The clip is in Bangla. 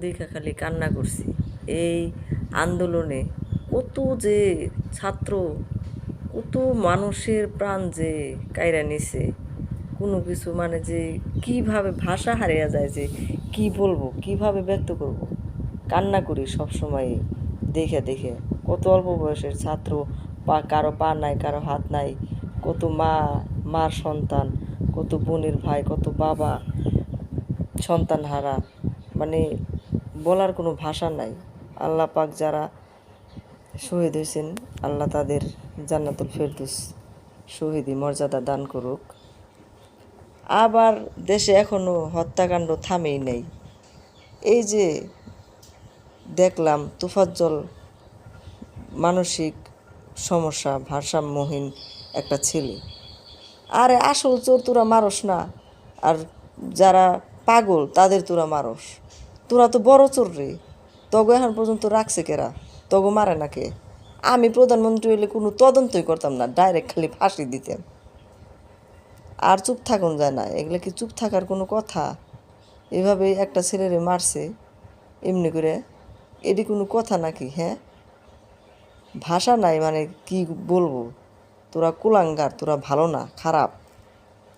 দেখা খালি কান্না করছি। এই আন্দোলনে কত যে ছাত্র, কত মানুষের প্রাণ যে কাইরা নিছে, কোনো কিছু মানে যে কিভাবে ভাষা হারিয়ে যায়, যে কি বলবো, কিভাবে ব্যক্ত করব। কান্না করি সব সময় দেখে দেখে। কত অল্প বয়সের ছাত্র, কারো পা নাই, কারো হাত নাই, কত মার সন্তান, কত বোনের ভাই, কত বাবা সন্তান হারা, মানে বলার কোনো ভাষা নাই। আল্লাহ পাক যারা শহীদ হয়েছেন, আল্লাহ তাদের জান্নাতুল ফেরদৌস শহীদি মর্যাদা দান করুক। আবার দেশে এখনও হত্যাকাণ্ড থামেই নেই। এই যে দেখলাম তোফাজ্জল মানসিক সমস্যা, ভারসাম্যহীন একটা ছেলে। আরে আসল চোর তোরা মারস না, আর যারা পাগল তাদের তোরা মারস। তোরা তো বড় চোর রে, তগো এখন পর্যন্ত রাখছে কেরা, তগো মারে না কে? আমি প্রধানমন্ত্রী হইলে কোনো তদন্তই করতাম না, ডাইরেক্ট খালি ফাঁসি দিতাম। আর চুপ থাকুন যায় না, এগুলো কি চুপ থাকার কোনো কথা? এভাবে একটা ছেলেরে মারছে এমনি করে, এটি কোনো কথা নাকি? হ্যাঁ, ভাষা নাই, মানে কি বলবো। তোরা কুলাঙ্গার, তোরা ভালো না, খারাপ।